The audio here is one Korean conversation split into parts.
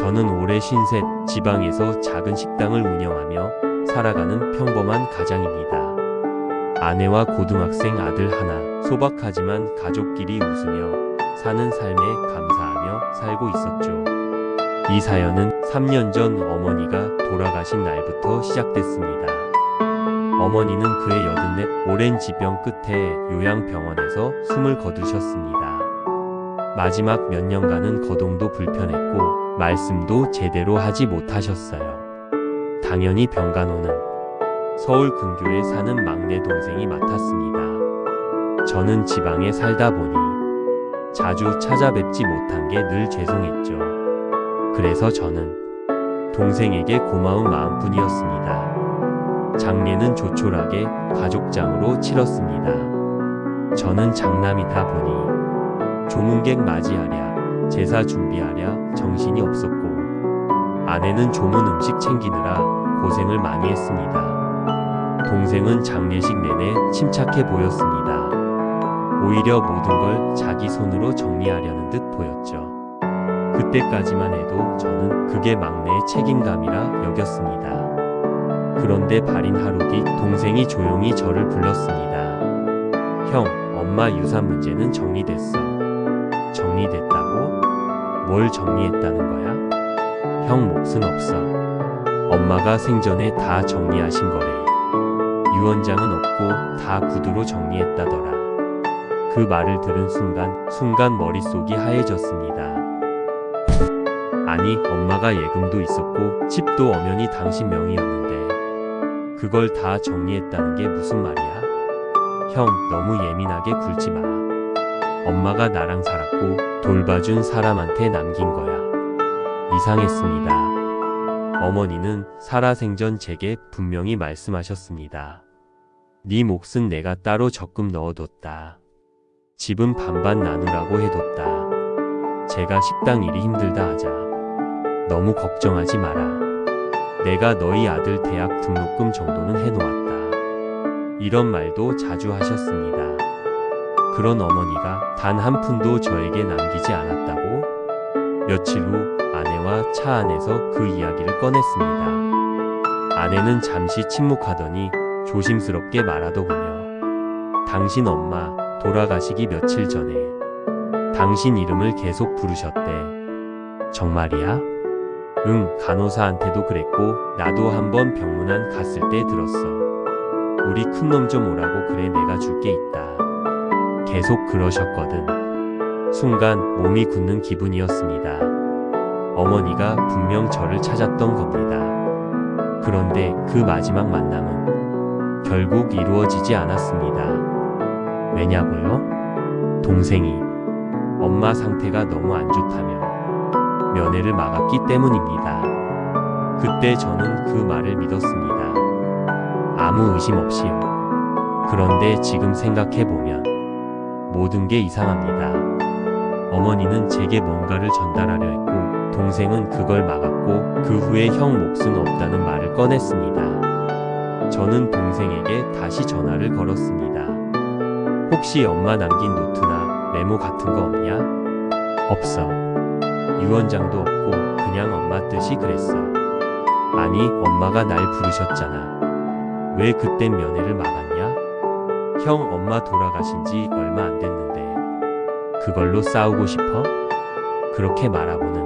저는 올해 53, 지방에서 작은 식당을 운영하며 살아가는 평범한 가장입니다. 아내와 고등학생 아들 하나, 소박하지만 가족끼리 웃으며 사는 삶에 감사하며 살고 있었죠. 이 사연은 3년 전 어머니가 돌아가신 날부터 시작됐습니다. 어머니는 그의 84 오랜 지병 끝에 요양병원에서 숨을 거두셨습니다. 마지막 몇 년간은 거동도 불편했고 말씀도 제대로 하지 못하셨어요. 당연히 병간호는 서울 근교에 사는 막내 동생이 맡았습니다. 저는 지방에 살다 보니 자주 찾아뵙지 못한 게 늘 죄송했죠. 그래서 저는 동생에게 고마운 마음뿐이었습니다. 장례는 조촐하게 가족장으로 치렀습니다. 저는 장남이다 보니 조문객 맞이하랴, 제사 준비하랴 정신이 없었고 아내는 조문 음식 챙기느라 고생을 많이 했습니다. 동생은 장례식 내내 침착해 보였습니다. 오히려 모든 걸 자기 손으로 정리하려는 듯 보였죠. 그때까지만 해도 저는 그게 막내의 책임감이라 여겼습니다. 그런데 발인 하루 뒤 동생이 조용히 저를 불렀습니다. 형, 엄마 유산 문제는 정리됐어. 정리됐다고? 뭘 정리했다는 거야? 형 몫은 없어. 엄마가 생전에 다 정리하신 거래. 유언장은 없고 다 구두로 정리했다더라. 그 말을 들은 순간 머릿속이 하얘졌습니다. 아니, 엄마가 예금도 있었고 집도 엄연히 당신 명의였는데 그걸 다 정리했다는 게 무슨 말이야? 형, 너무 예민하게 굴지 마. 엄마가 나랑 살았고 돌봐준 사람한테 남긴 거야. 이상했습니다. 어머니는 살아생전 제게 분명히 말씀하셨습니다. 네 몫은 내가 따로 적금 넣어뒀다. 집은 반반 나누라고 해뒀다. 제가 식당 일이 힘들다 하자. 너무 걱정하지 마라. 내가 너희 아들 대학 등록금 정도는 해놓았다. 이런 말도 자주 하셨습니다. 그런 어머니가 단 한 푼도 저에게 남기지 않았다고? 며칠 후 아내와 차 안에서 그 이야기를 꺼냈습니다. 아내는 잠시 침묵하더니 조심스럽게 말하더군요. 당신 엄마 돌아가시기 며칠 전에 당신 이름을 계속 부르셨대. 정말이야? 응, 간호사한테도 그랬고 나도 한번 병문안 갔을 때 들었어. 우리 큰놈 좀 오라고 그래, 내가 줄 게 있다. 계속 그러셨거든. 순간 몸이 굳는 기분이었습니다. 어머니가 분명 저를 찾았던 겁니다. 그런데 그 마지막 만남은 결국 이루어지지 않았습니다. 왜냐고요? 동생이 엄마 상태가 너무 안 좋다며 면회를 막았기 때문입니다. 그때 저는 그 말을 믿었습니다. 아무 의심 없이요. 그런데 지금 생각해보면 모든 게 이상합니다. 어머니는 제게 뭔가를 전달하려 했고 동생은 그걸 막았고 그 후에 형 몫은 없다는 말을 꺼냈습니다. 저는 동생에게 다시 전화를 걸었습니다. 혹시 엄마 남긴 노트나 메모 같은 거 없냐? 없어. 유언장도 없고 그냥 엄마 뜻이 그랬어. 아니, 엄마가 날 부르셨잖아. 왜 그땐 면회를 막았냐? 형, 엄마 돌아가신 지 얼마 안 됐는데 그걸로 싸우고 싶어? 그렇게 말하고는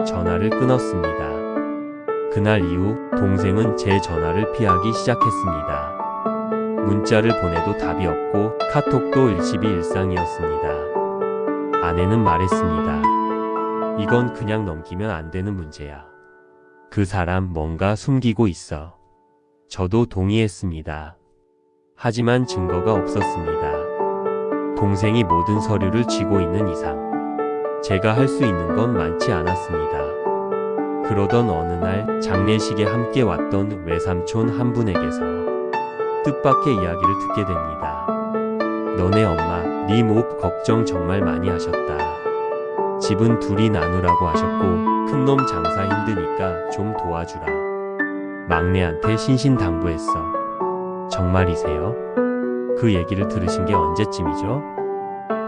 전화를 끊었습니다. 그날 이후 동생은 제 전화를 피하기 시작했습니다. 문자를 보내도 답이 없고 카톡도 일시비일상이었습니다. 아내는 말했습니다. 이건 그냥 넘기면 안 되는 문제야. 그 사람 뭔가 숨기고 있어. 저도 동의했습니다. 하지만 증거가 없었습니다. 동생이 모든 서류를 쥐고 있는 이상 제가 할 수 있는 건 많지 않았습니다. 그러던 어느 날 장례식에 함께 왔던 외삼촌 한 분에게서 뜻밖의 이야기를 듣게 됩니다. 너네 엄마, 네 목 걱정 정말 많이 하셨다. 집은 둘이 나누라고 하셨고 큰놈 장사 힘드니까 좀 도와주라. 막내한테 신신당부했어. 정말이세요? 그 얘기를 들으신 게 언제쯤이죠?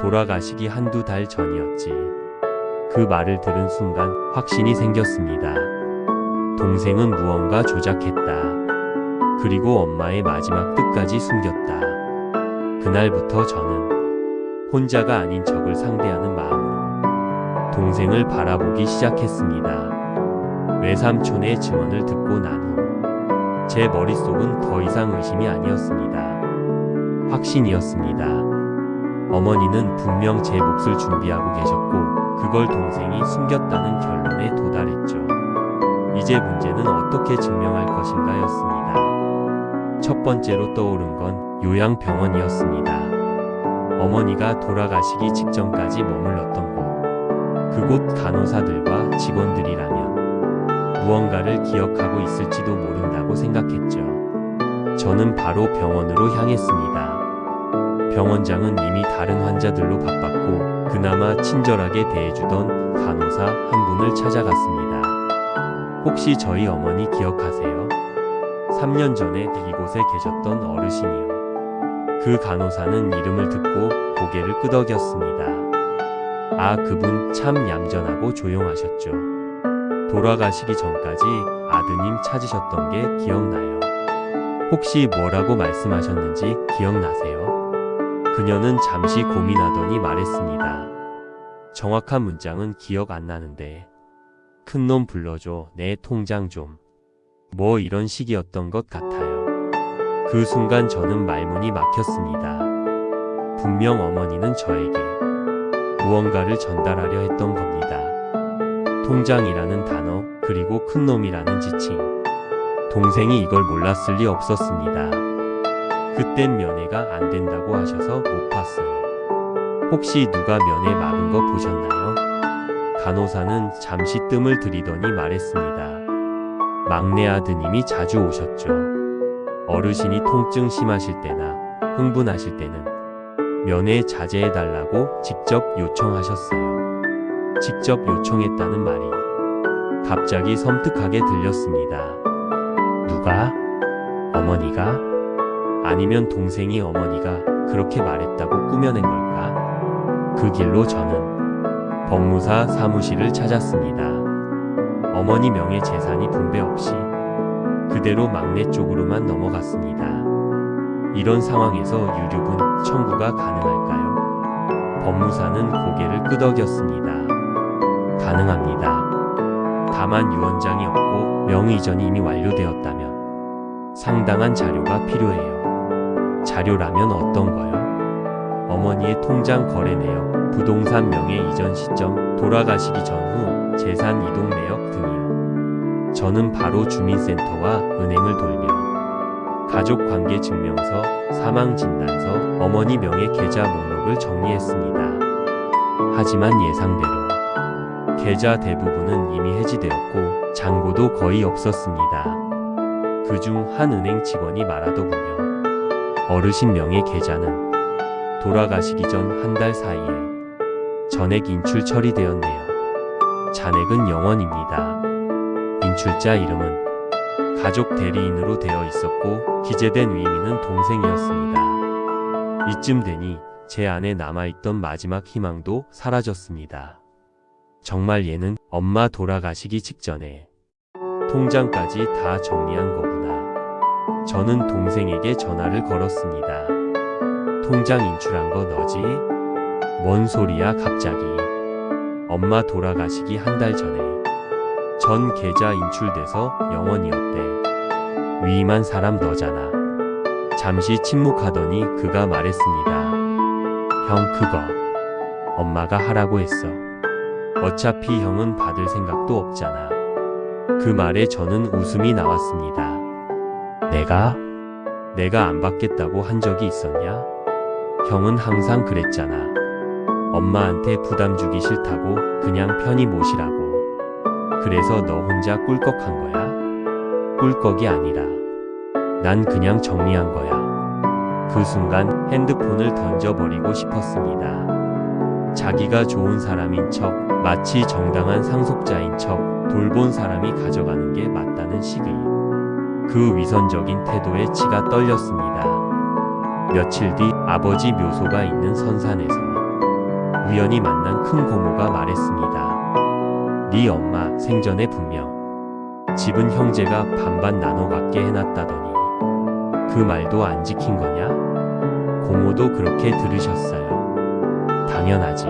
돌아가시기 한두 달 전이었지. 그 말을 들은 순간 확신이 생겼습니다. 동생은 무언가 조작했다. 그리고 엄마의 마지막 뜻까지 숨겼다. 그날부터 저는 혼자가 아닌 적을 상대하는 마음으로 동생을 바라보기 시작했습니다. 외삼촌의 증언을 듣고 난 후 제 머릿속은 더 이상 의심이 아니었습니다. 확신이었습니다. 어머니는 분명 제 몫을 준비하고 계셨고 그걸 동생이 숨겼다는 결론에 도달했죠. 이제 문제는 어떻게 증명할 것인가였습니다. 첫 번째로 떠오른 건 요양병원이었습니다. 어머니가 돌아가시기 직전까지 머물렀던 곳. 그곳 간호사들과 직원들이라면 무언가를 기억하고 있을지도 모른다고 생각했죠. 저는 바로 병원으로 향했습니다. 병원장은 이미 다른 환자들로 바빴고 그나마 친절하게 대해주던 간호사 한 분을 찾아갔습니다. 혹시 저희 어머니 기억하세요? 3년 전에 이곳에 계셨던 어르신이요. 그 간호사는 이름을 듣고 고개를 끄덕였습니다. 아, 그분 참 얌전하고 조용하셨죠. 돌아가시기 전까지 아드님 찾으셨던 게 기억나요. 혹시 뭐라고 말씀하셨는지 기억나세요? 그녀는 잠시 고민하더니 말했습니다. 정확한 문장은 기억 안 나는데 큰 놈 불러줘, 내 통장 좀. 뭐 이런 식이었던 것 같아요. 그 순간 저는 말문이 막혔습니다. 분명 어머니는 저에게 무언가를 전달하려 했던 겁니다. 통장이라는 단어, 그리고 큰 놈이라는 지칭. 동생이 이걸 몰랐을 리 없었습니다. 그땐 면회가 안 된다고 하셔서 못 봤어요. 혹시 누가 면회 막은 거 보셨나요? 간호사는 잠시 뜸을 들이더니 말했습니다. 막내 아드님이 자주 오셨죠. 어르신이 통증 심하실 때나 흥분하실 때는 면회 자제해달라고 직접 요청하셨어요. 직접 요청했다는 말이 갑자기 섬뜩하게 들렸습니다. 누가? 어머니가? 아니면 동생이 어머니가 그렇게 말했다고 꾸며낸 걸까? 그 길로 저는 법무사 사무실을 찾았습니다. 어머니 명의 재산이 분배 없이 그대로 막내 쪽으로만 넘어갔습니다. 이런 상황에서 유류분 청구가 가능할까요? 법무사는 고개를 끄덕였습니다. 가능합니다. 다만 유언장이 없고 명의이전이 이미 완료되었다면 상당한 자료가 필요해요. 자료라면 어떤 거요? 어머니의 통장 거래 내역, 부동산 명의 이전 시점, 돌아가시기 전후 재산 이동 내역 등이요. 저는 바로 주민센터와 은행을 돌며 가족관계 증명서, 사망진단서, 어머니 명의 계좌 목록을 정리했습니다. 하지만 예상대로 계좌 대부분은 이미 해지되었고 잔고도 거의 없었습니다. 그중 한 은행 직원이 말하더군요. 어르신 명의 계좌는 돌아가시기 전 한 달 사이에 전액 인출 처리되었네요. 잔액은 0원입니다. 인출자 이름은 가족 대리인으로 되어 있었고 기재된 의미는 동생이었습니다. 이쯤 되니 제 안에 남아있던 마지막 희망도 사라졌습니다. 정말 얘는 엄마 돌아가시기 직전에 통장까지 다 정리한 거구나. 저는 동생에게 전화를 걸었습니다. 통장 인출한 거 너지? 뭔 소리야 갑자기. 엄마 돌아가시기 한 달 전에 전 계좌 인출돼서 0원이었대. 위임한 사람 너잖아. 잠시 침묵하더니 그가 말했습니다. 형 그거 엄마가 하라고 했어. 어차피 형은 받을 생각도 없잖아. 그 말에 저는 웃음이 나왔습니다. 내가 안 받겠다고 한 적이 있었냐? 형은 항상 그랬잖아. 엄마한테 부담 주기 싫다고 그냥 편히 모시라고. 그래서 너 혼자 꿀꺽한 거야? 꿀꺽이 아니라 난 그냥 정리한 거야. 그 순간 핸드폰을 던져버리고 싶었습니다. 자기가 좋은 사람인 척, 마치 정당한 상속자인 척 돌본 사람이 가져가는 게 맞다는 식의 그 위선적인 태도에 치가 떨렸습니다. 며칠 뒤 아버지 묘소가 있는 선산에서 우연히 만난 큰 고모가 말했습니다. 네 엄마 생전에 분명 집은 형제가 반반 나눠 갖게 해놨다더니 그 말도 안 지킨 거냐? 고모도 그렇게 들으셨어요. 당연하지.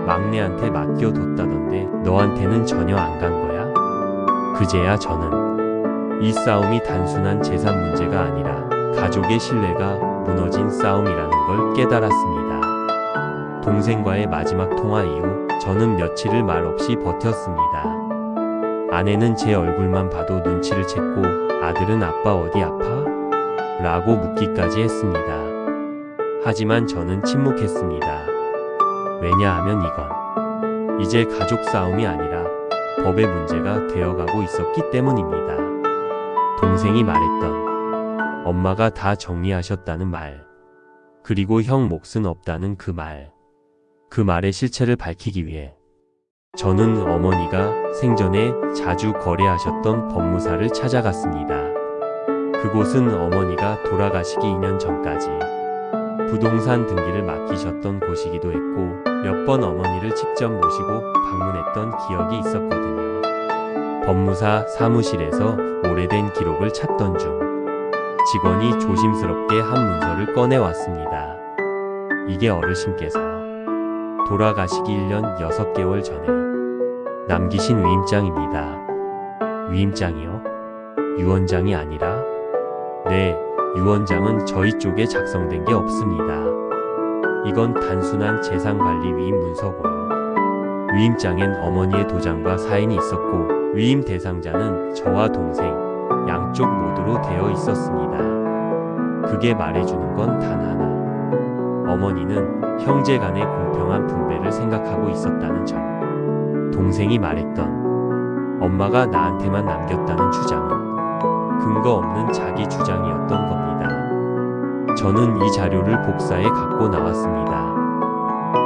막내한테 맡겨뒀다던데 너한테는 전혀 안 간 거야? 그제야 저는 이 싸움이 단순한 재산 문제가 아니라 가족의 신뢰가 무너진 싸움이라는 걸 깨달았습니다. 동생과의 마지막 통화 이후 저는 며칠을 말 없이 버텼습니다. 아내는 제 얼굴만 봐도 눈치를 챘고 아들은 아빠 어디 아파? 라고 묻기까지 했습니다. 하지만 저는 침묵했습니다. 왜냐하면 이건 이제 가족 싸움이 아니라 법의 문제가 되어가고 있었기 때문입니다. 동생이 말했던 엄마가 다 정리하셨다는 말, 그리고 형 몫은 없다는 그 말, 그 말의 실체를 밝히기 위해 저는 어머니가 생전에 자주 거래하셨던 법무사를 찾아갔습니다. 그곳은 어머니가 돌아가시기 2년 전까지 부동산 등기를 맡기셨던 곳이기도 했고 몇 번 어머니를 직접 모시고 방문했던 기억이 있었거든요. 법무사 사무실에서 오래된 기록을 찾던 중 직원이 조심스럽게 한 문서를 꺼내왔습니다. 이게 어르신께서 돌아가시기 1년 6개월 전에 남기신 위임장입니다. 위임장이요? 유언장이 아니라? 네, 유언장은 저희 쪽에 작성된 게 없습니다. 이건 단순한 재산관리 위임 문서고요. 위임장엔 어머니의 도장과 사인이 있었고 위임 대상자는 저와 동생 양쪽 모두로 되어 있었습니다. 그게 말해주는 건 단 하나. 어머니는 형제 간의 공평한 분배를 생각하고 있었다는 점. 동생이 말했던 엄마가 나한테만 남겼다는 주장은 근거 없는 자기 주장이었던 겁니다. 저는 이 자료를 복사해 갖고 나왔습니다.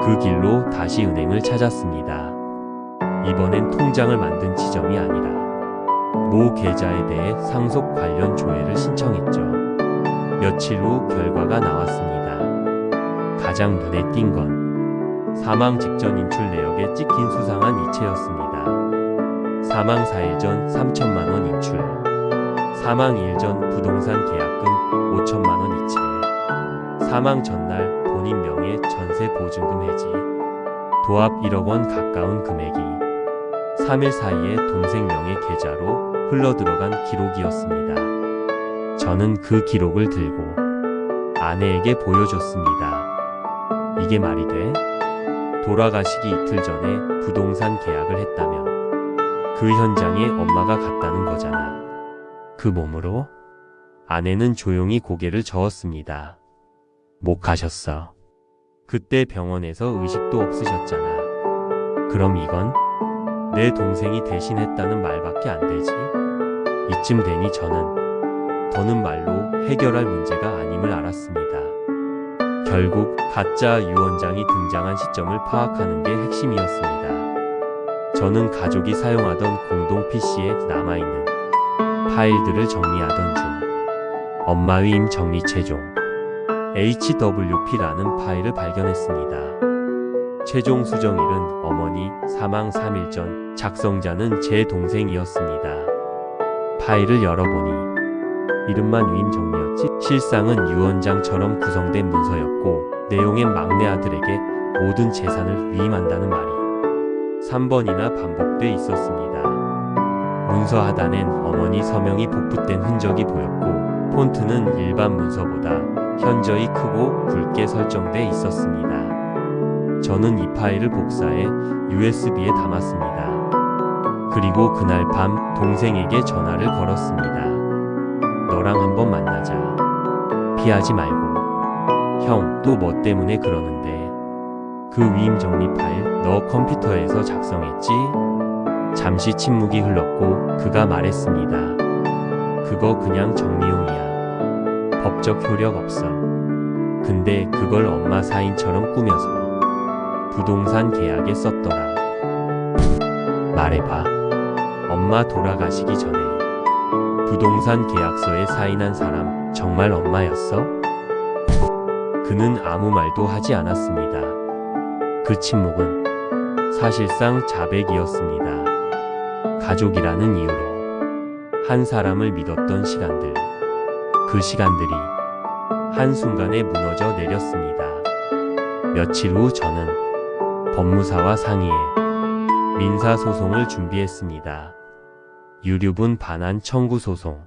그 길로 다시 은행을 찾았습니다. 이번엔 통장을 만든 지점이 아니라 모 계좌에 대해 상속 관련 조회를 신청했죠. 며칠 후 결과가 나왔습니다. 가장 눈에 띈 건 사망 직전 인출 내역에 찍힌 수상한 이체였습니다. 사망 4일 전 3천만 원 인출, 사망 2일 전 부동산 계약금 5천만 원 이체, 사망 전날 본인 명의 전세 보증금 해지, 도합 1억 원 가까운 금액이 3일 사이에 동생 명의 계좌로 흘러들어간 기록이었습니다. 저는 그 기록을 들고 아내에게 보여줬습니다. 이게 말이 돼? 돌아가시기 이틀 전에 부동산 계약을 했다면 그 현장에 엄마가 갔다는 거잖아. 그 몸으로? 아내는 조용히 고개를 저었습니다. 못 가셨어. 그때 병원에서 의식도 없으셨잖아. 그럼 이건 내 동생이 대신했다는 말밖에 안 되지? 이쯤 되니 저는 더는 말로 해결할 문제가 아님을 알았습니다. 결국 가짜 유언장이 등장한 시점을 파악하는 게 핵심이었습니다. 저는 가족이 사용하던 공동 PC에 남아있는 파일들을 정리하던 중 엄마 위임 정리 최종 HWP라는 파일을 발견했습니다. 최종 수정일은 어머니 사망 3일 전, 작성자는 제 동생이었습니다. 파일을 열어보니 이름만 위임 정리였지 실상은 유언장처럼 구성된 문서였고 내용엔 막내 아들에게 모든 재산을 위임한다는 말이 3번이나 반복돼 있었습니다. 문서 하단엔 어머니 서명이 복붙된 흔적이 보였고 폰트는 일반 문서보다 현저히 크고 굵게 설정돼 있었습니다. 저는 이 파일을 복사해 USB에 담았습니다. 그리고 그날 밤 동생에게 전화를 걸었습니다. 너랑 한번 만나자. 피하지 말고. 형, 또 뭐 때문에 그러는데? 그 위임 정리 파일 너 컴퓨터에서 작성했지? 잠시 침묵이 흘렀고 그가 말했습니다. 그거 그냥 정리용이야. 법적 효력 없어. 근데 그걸 엄마 사인처럼 꾸며서 부동산 계약에 썼더라. 말해봐. 엄마 돌아가시기 전에 부동산 계약서에 사인한 사람 정말 엄마였어? 그는 아무 말도 하지 않았습니다. 그 침묵은 사실상 자백이었습니다. 가족이라는 이유로 한 사람을 믿었던 시간들, 그 시간들이 한순간에 무너져 내렸습니다. 며칠 후 저는 법무사와 상의해 민사소송을 준비했습니다. 유류분 반환 청구 소송.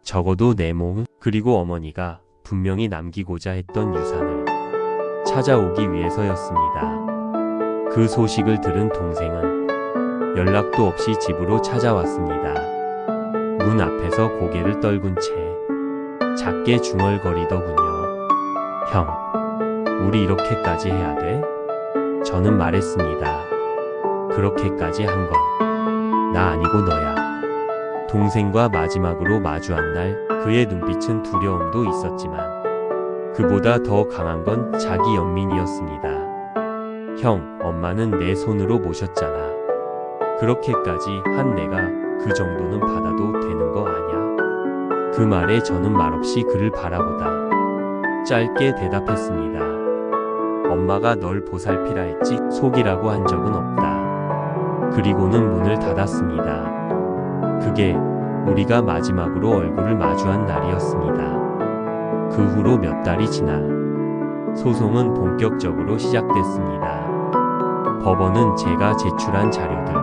적어도 내 몸, 그리고 어머니가 분명히 남기고자 했던 유산을 찾아오기 위해서였습니다. 그 소식을 들은 동생은 연락도 없이 집으로 찾아왔습니다. 문 앞에서 고개를 떨군 채 작게 중얼거리더군요. 형, 우리 이렇게까지 해야 돼? 저는 말했습니다. 그렇게까지 한 건 나 아니고 너야. 동생과 마지막으로 마주한 날 그의 눈빛은 두려움도 있었지만 그보다 더 강한 건 자기 연민이었습니다. 형, 엄마는 내 손으로 모셨잖아. 그렇게까지 한 내가 그 정도는 받아도 되는 거 아냐? 그 말에 저는 말없이 그를 바라보다 짧게 대답했습니다. 엄마가 널 보살피라 했지 속이라고 한 적은 없다. 그리고는 문을 닫았습니다. 그게 우리가 마지막으로 얼굴을 마주한 날이었습니다. 그 후로 몇 달이 지나 소송은 본격적으로 시작됐습니다. 법원은 제가 제출한 자료들,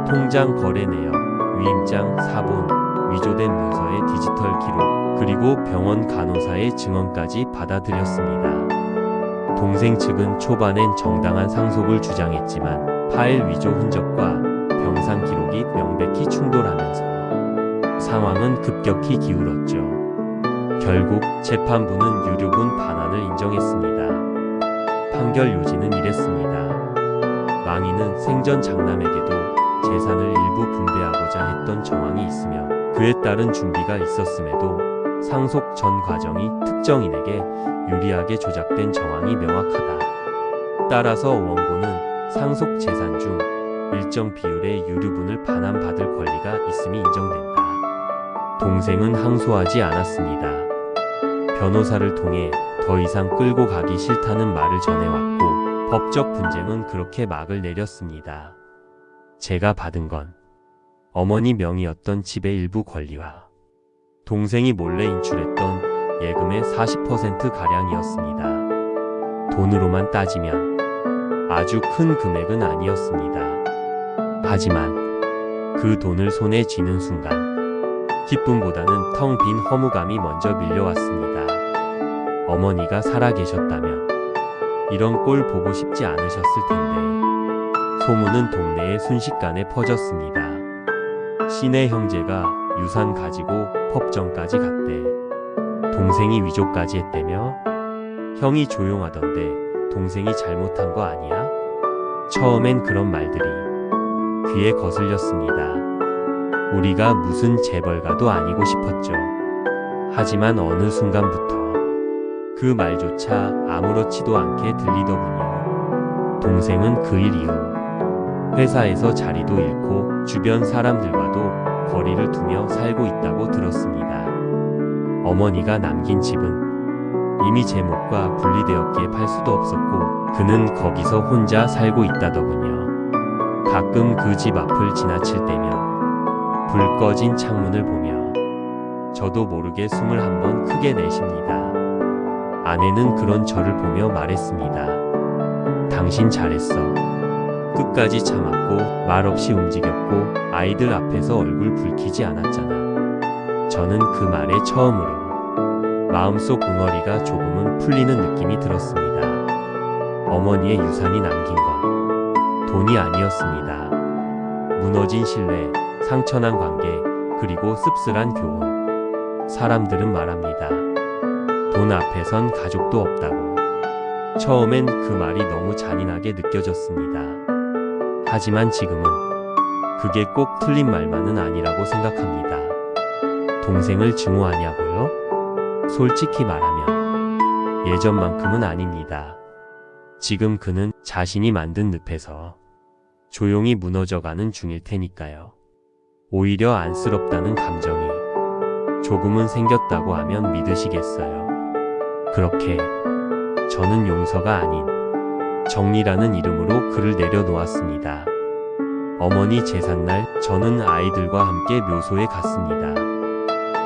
통장 거래 내역, 위임장, 사본, 위조된 문서의 디지털 기록, 그리고 병원 간호사의 증언까지 받아들였습니다. 동생 측은 초반엔 정당한 상속을 주장했지만 파일 위조 흔적과 병상 기록이 명백히 충돌하면서 상황은 급격히 기울었죠. 결국 재판부는 유류분 반환을 인정했습니다. 판결 요지는 이랬습니다. 망인은 생전 장남에게도 재산을 일부 분배하고자 했던 정황이 있으며 그에 따른 준비가 있었음에도 상속 전 과정이 특정인에게 유리하게 조작된 정황이 명확하다. 따라서 원고는 상속 재산 중 일정 비율의 유류분을 반환받을 권리가 있음이 인정된다. 동생은 항소하지 않았습니다. 변호사를 통해 더 이상 끌고 가기 싫다는 말을 전해왔고 법적 분쟁은 그렇게 막을 내렸습니다. 제가 받은 건 어머니 명의였던 집의 일부 권리와 동생이 몰래 인출했던 예금의 40%가량이었습니다. 돈으로만 따지면 아주 큰 금액은 아니었습니다. 하지만 그 돈을 손에 쥐는 순간 기쁨보다는 텅 빈 허무감이 먼저 밀려왔습니다. 어머니가 살아계셨다면 이런 꼴 보고 싶지 않으셨을 텐데 소문은 동네에 순식간에 퍼졌습니다. 시내 형제가 유산 가지고 법정까지 갔대. 동생이 위조까지 했다며? 형이 조용하던데 동생이 잘못한 거 아니야? 처음엔 그런 말들이 귀에 거슬렸습니다. 우리가 무슨 재벌가도 아니고 싶었죠. 하지만 어느 순간부터 그 말조차 아무렇지도 않게 들리더군요. 동생은 그 일 이후 회사에서 자리도 잃고 주변 사람들과도 거리를 두며 살고 있다고 들었습니다. 어머니가 남긴 집은 이미 제목과 분리되었기에 팔 수도 없었고 그는 거기서 혼자 살고 있다더군요. 가끔 그 집 앞을 지나칠 때면 불 꺼진 창문을 보며 저도 모르게 숨을 한번 크게 내쉽니다. 아내는 그런 저를 보며 말했습니다. 당신 잘했어. 끝까지 참았고 말없이 움직였고 아이들 앞에서 얼굴 붉히지 않았잖아. 저는 그 말에 처음으로 마음속 웅어리가 조금은 풀리는 느낌이 들었습니다. 어머니의 유산이 남긴 건 돈이 아니었습니다. 무너진 신뢰, 상처난 관계, 그리고 씁쓸한 교훈. 사람들은 말합니다. 돈 앞에선 가족도 없다고. 처음엔 그 말이 너무 잔인하게 느껴졌습니다. 하지만 지금은 그게 꼭 틀린 말만은 아니라고 생각합니다. 동생을 증오하냐고요? 솔직히 말하면 예전만큼은 아닙니다. 지금 그는 자신이 만든 늪에서 조용히 무너져가는 중일 테니까요. 오히려 안쓰럽다는 감정이 조금은 생겼다고 하면 믿으시겠어요? 그렇게 저는 용서가 아닌 정리라는 이름으로 글을 내려놓았습니다. 어머니 제삿날 저는 아이들과 함께 묘소에 갔습니다.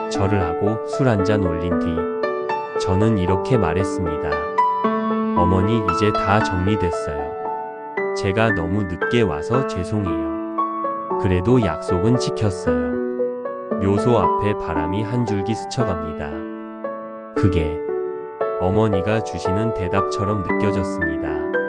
절을 하고 술 한잔 올린 뒤 저는 이렇게 말했습니다. 어머니 이제 다 정리됐어요. 제가 너무 늦게 와서 죄송해요. 그래도 약속은 지켰어요. 묘소 앞에 바람이 한 줄기 스쳐갑니다. 그게 어머니가 주시는 대답처럼 느껴졌습니다.